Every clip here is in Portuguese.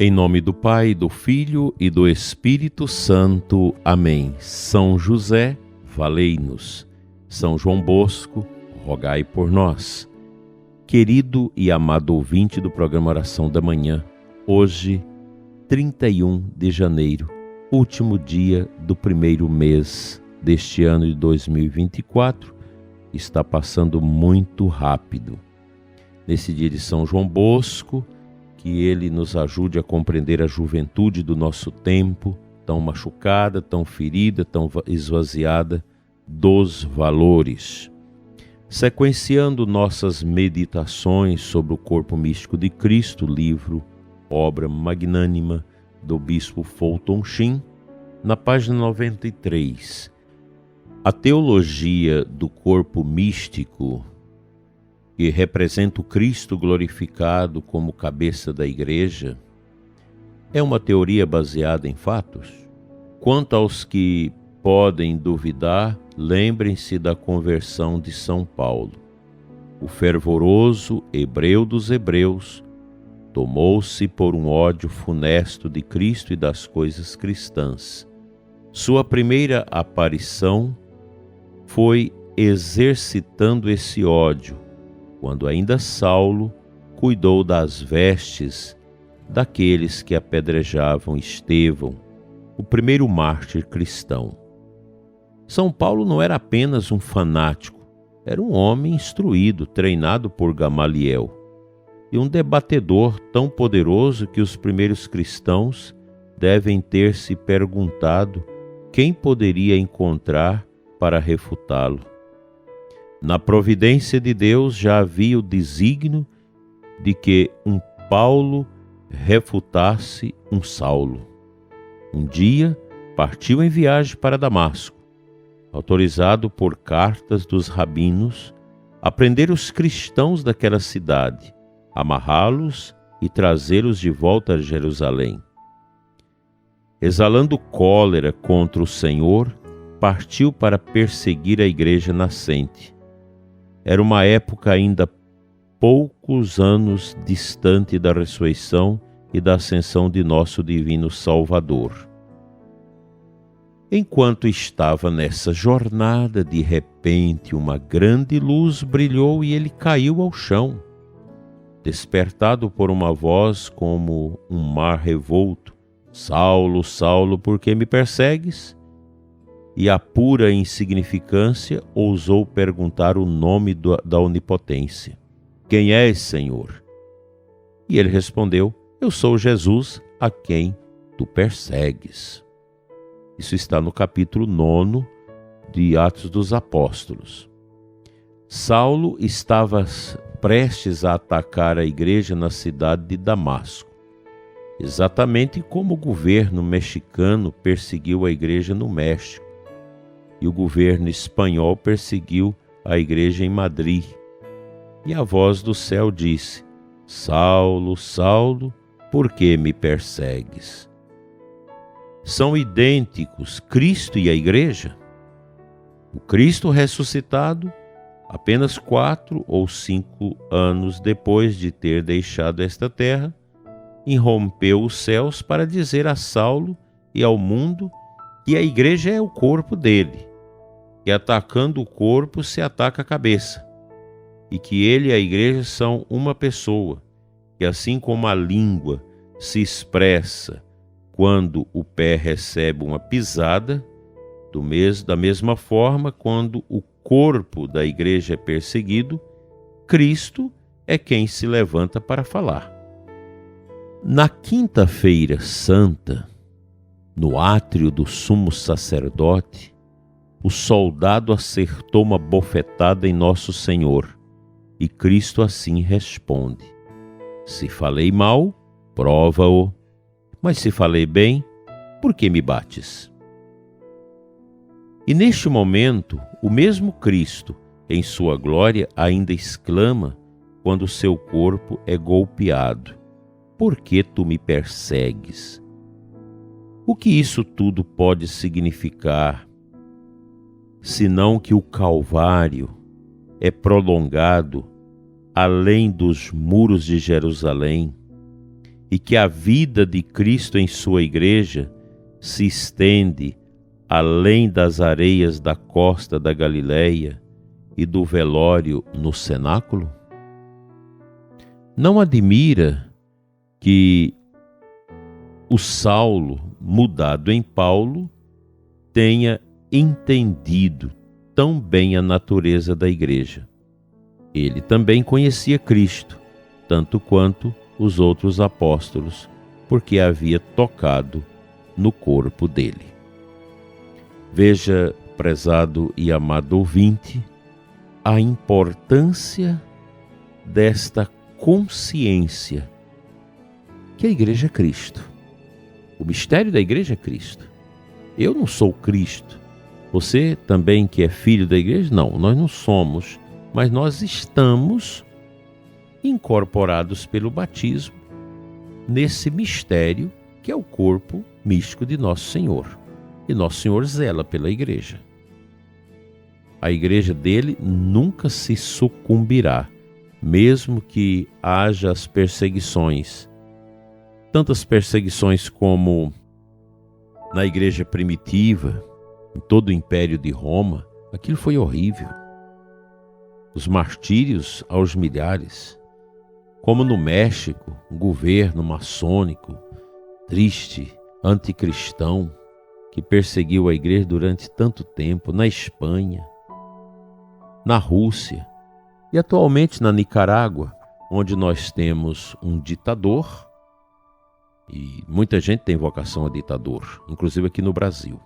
Em nome do Pai, do Filho e do Espírito Santo. Amém. São José, valei-nos. São João Bosco, rogai por nós. Querido e amado ouvinte do programa Oração da Manhã, hoje, 31 de janeiro, último dia do primeiro mês deste ano de 2024, está passando muito rápido. Nesse dia de São João Bosco, que ele nos ajude a compreender a juventude do nosso tempo, tão machucada, tão ferida, tão esvaziada dos valores. Sequenciando nossas meditações sobre o corpo místico de Cristo, livro, obra magnânima do bispo Fulton Sheen, na página 93. A teologia do corpo místico, que representa o Cristo glorificado como cabeça da Igreja, é uma teoria baseada em fatos? Quanto aos que podem duvidar, lembrem-se da conversão de São Paulo. O fervoroso hebreu dos hebreus tomou-se por um ódio funesto de Cristo e das coisas cristãs. Sua primeira aparição foi exercitando esse ódio, quando ainda Saulo cuidou das vestes daqueles que apedrejavam Estevão, o primeiro mártir cristão. São Paulo não era apenas um fanático, era um homem instruído, treinado por Gamaliel, e um debatedor tão poderoso que os primeiros cristãos devem ter se perguntado quem poderia encontrar para refutá-lo. Na providência de Deus já havia o desígnio de que um Paulo refutasse um Saulo. Um dia partiu em viagem para Damasco, autorizado por cartas dos rabinos a prender os cristãos daquela cidade, amarrá-los e trazê-los de volta a Jerusalém. Exalando cólera contra o Senhor, partiu para perseguir a igreja nascente. Era uma época ainda poucos anos distante da ressurreição e da ascensão de nosso divino Salvador. Enquanto estava nessa jornada, de repente uma grande luz brilhou e ele caiu ao chão. Despertado por uma voz como um mar revolto: Saulo, Saulo, por que me persegues? E a pura insignificância ousou perguntar o nome da onipotência: Quem és, Senhor? E ele respondeu: Eu sou Jesus, a quem tu persegues. Isso está no capítulo 9 de Atos dos Apóstolos. Saulo estava prestes a atacar a igreja na cidade de Damasco, exatamente como o governo mexicano perseguiu a igreja no México e o governo espanhol perseguiu a igreja em Madrid. E a voz do céu disse: Saulo, Saulo, por que me persegues? São idênticos Cristo e a igreja? O Cristo ressuscitado, apenas 4 ou 5 anos depois de ter deixado esta terra, irrompeu os céus para dizer a Saulo e ao mundo que a igreja é o corpo dele, que atacando o corpo se ataca a cabeça, e que ele e a igreja são uma pessoa, que assim como a língua se expressa quando o pé recebe uma pisada, da mesma forma, quando o corpo da igreja é perseguido, Cristo é quem se levanta para falar. Na quinta-feira santa, no átrio do sumo sacerdote, o soldado acertou uma bofetada em Nosso Senhor, e Cristo assim responde: Se falei mal, prova-o, mas se falei bem, por que me bates? E neste momento, o mesmo Cristo, em sua glória, ainda exclama quando seu corpo é golpeado: Por que tu me persegues? O que isso tudo pode significar, senão que o Calvário é prolongado além dos muros de Jerusalém e que a vida de Cristo em sua igreja se estende além das areias da costa da Galileia e do velório no cenáculo? Não admira que o Saulo, mudado em Paulo, tenha entendido tão bem a natureza da igreja. Ele também conhecia Cristo, tanto quanto os outros apóstolos, porque havia tocado no corpo dele. Veja, prezado e amado ouvinte, a importância desta consciência que a igreja é Cristo. O mistério da igreja é Cristo. Eu não sou Cristo. Você também que é filho da igreja? Não, nós não somos, mas nós estamos incorporados pelo batismo nesse mistério que é o corpo místico de Nosso Senhor. E Nosso Senhor zela pela igreja. A igreja dele nunca se sucumbirá, mesmo que haja as perseguições. Tantas perseguições como na igreja primitiva, em todo o Império de Roma, aquilo foi horrível. Os martírios aos milhares, como no México, um governo maçônico, triste, anticristão, que perseguiu a igreja durante tanto tempo, na Espanha, na Rússia e atualmente na Nicarágua, onde nós temos um ditador, e muita gente tem vocação a ditador, inclusive aqui no Brasil.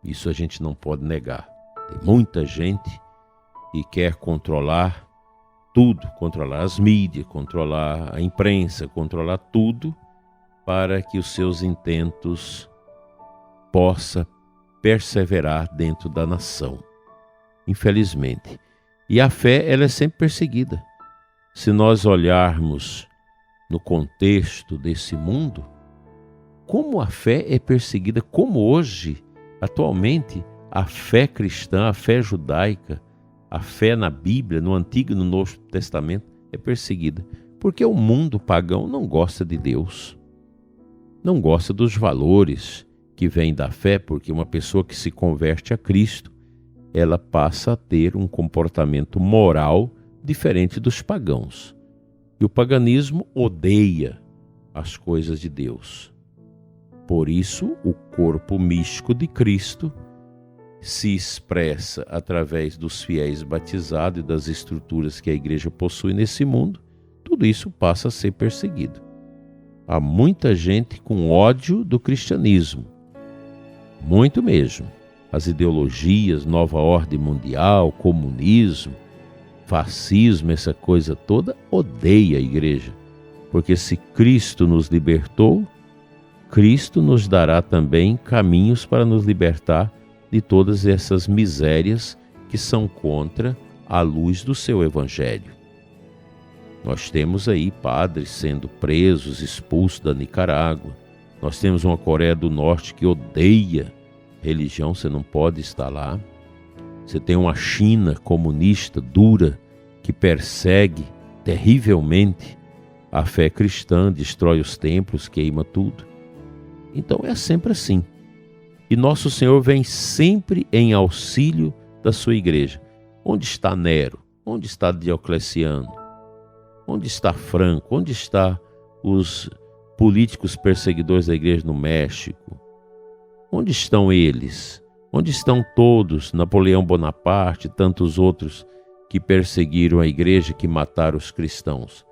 Isso a gente não pode negar. Tem muita gente que quer controlar tudo, controlar as mídias, controlar a imprensa, controlar tudo, para que os seus intentos possa perseverar dentro da nação. Infelizmente. E a fé, ela é sempre perseguida. Se nós olharmos no contexto desse mundo, como a fé é perseguida, como hoje, atualmente, a fé cristã, a fé judaica, a fé na Bíblia, no Antigo e no Novo Testamento, é perseguida. Porque o mundo pagão não gosta de Deus, não gosta dos valores que vêm da fé, porque uma pessoa que se converte a Cristo, ela passa a ter um comportamento moral diferente dos pagãos. E o paganismo odeia as coisas de Deus. Por isso, o corpo místico de Cristo se expressa através dos fiéis batizados e das estruturas que a igreja possui nesse mundo. Tudo isso passa a ser perseguido. Há muita gente com ódio do cristianismo. Muito mesmo. As ideologias, nova ordem mundial, comunismo, fascismo, essa coisa toda, odeia a igreja. Porque se Cristo nos libertou, Cristo nos dará também caminhos para nos libertar de todas essas misérias que são contra a luz do seu evangelho. Nós temos aí padres sendo presos, expulsos da Nicarágua. Nós temos uma Coreia do Norte que odeia religião, você não pode estar lá. Você tem uma China comunista dura que persegue terrivelmente a fé cristã, destrói os templos, queima tudo. Então é sempre assim. E Nosso Senhor vem sempre em auxílio da sua igreja. Onde está Nero? Onde está Diocleciano? Onde está Franco? Onde estão os políticos perseguidores da igreja no México? Onde estão eles? Onde estão todos, Napoleão Bonaparte e tantos outros que perseguiram a igreja, que mataram os cristãos?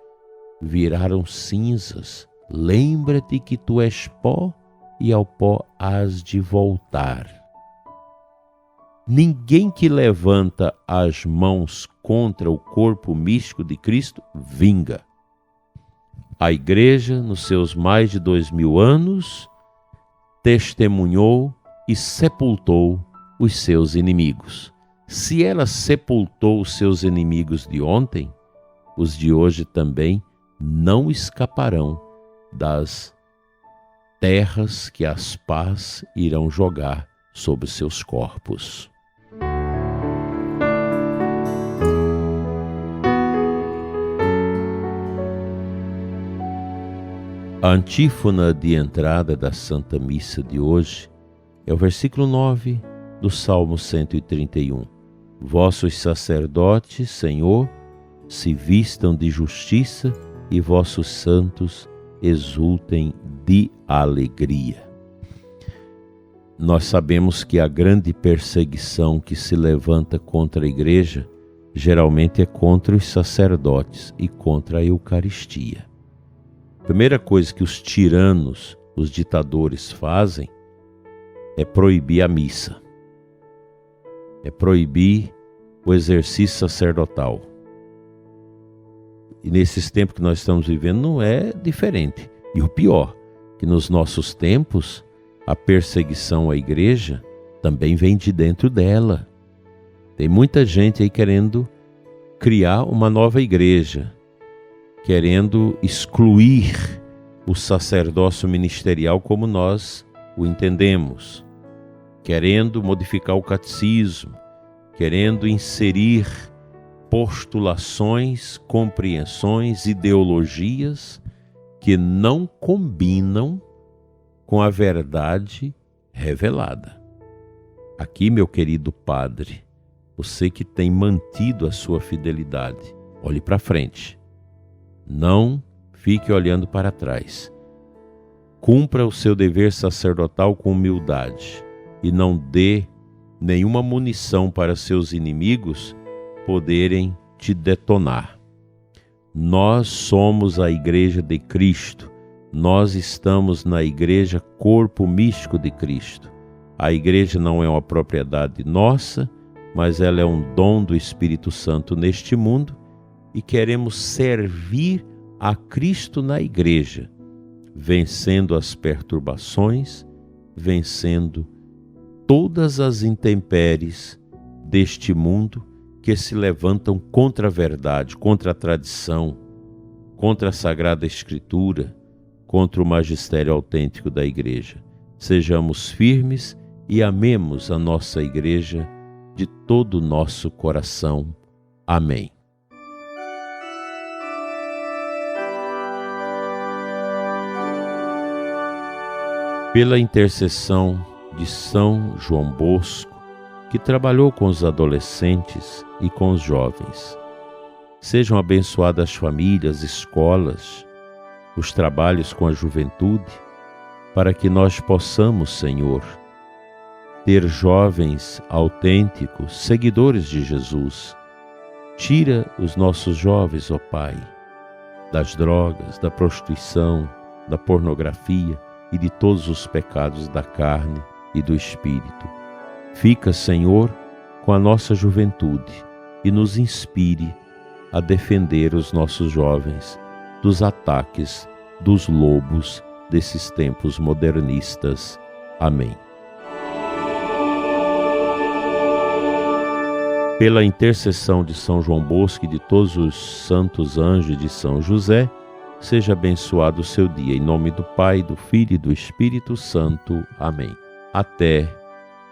Viraram cinzas. Lembra-te que tu és pó e ao pó hás de voltar. Ninguém que levanta as mãos contra o corpo místico de Cristo vinga. A igreja, nos seus mais de 2000 anos, testemunhou e sepultou os seus inimigos. Se ela sepultou os seus inimigos de ontem, os de hoje também não escaparão das terras que as pás irão jogar sobre seus corpos. A antífona de entrada da Santa Missa de hoje é o versículo 9 do Salmo 131. Vossos sacerdotes, Senhor, se vistam de justiça e vossos santos exultem de alegria. Nós sabemos que a grande perseguição que se levanta contra a igreja geralmente é contra os sacerdotes e contra a Eucaristia. A primeira coisa que os tiranos, os ditadores fazem é proibir a missa, é proibir o exercício sacerdotal. E nesses tempos que nós estamos vivendo não é diferente. E o pior, que nos nossos tempos a perseguição à igreja também vem de dentro dela. Tem muita gente aí querendo criar uma nova igreja, querendo excluir o sacerdócio ministerial como nós o entendemos, querendo modificar o catecismo, querendo inserir postulações, compreensões, ideologias que não combinam com a verdade revelada. Aqui, meu querido padre, você que tem mantido a sua fidelidade, olhe para frente. Não fique olhando para trás. Cumpra o seu dever sacerdotal com humildade e não dê nenhuma munição para seus inimigos poderem te detonar. Nós somos a Igreja de Cristo. Nós estamos na Igreja Corpo Místico de Cristo. A Igreja não é uma propriedade nossa, mas ela é um dom do Espírito Santo neste mundo e queremos servir a Cristo na Igreja, vencendo as perturbações, vencendo todas as intempéries deste mundo que se levantam contra a verdade, contra a tradição, contra a Sagrada Escritura, contra o magistério autêntico da Igreja. Sejamos firmes e amemos a nossa Igreja de todo o nosso coração. Amém. Pela intercessão de São João Bosco, que trabalhou com os adolescentes e com os jovens, sejam abençoadas as famílias, escolas, os trabalhos com a juventude, para que nós possamos, Senhor, ter jovens autênticos, seguidores de Jesus. Tira os nossos jovens, ó Pai, das drogas, da prostituição, da pornografia e de todos os pecados da carne e do espírito. Fica, Senhor, com a nossa juventude e nos inspire a defender os nossos jovens dos ataques dos lobos desses tempos modernistas. Amém. Pela intercessão de São João Bosco e de todos os santos anjos de São José, seja abençoado o seu dia. Em nome do Pai, do Filho e do Espírito Santo. Amém. Até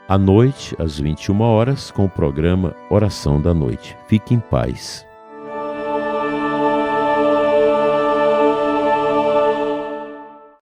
à noite, às 21 horas, com o programa Oração da Noite. Fique em paz.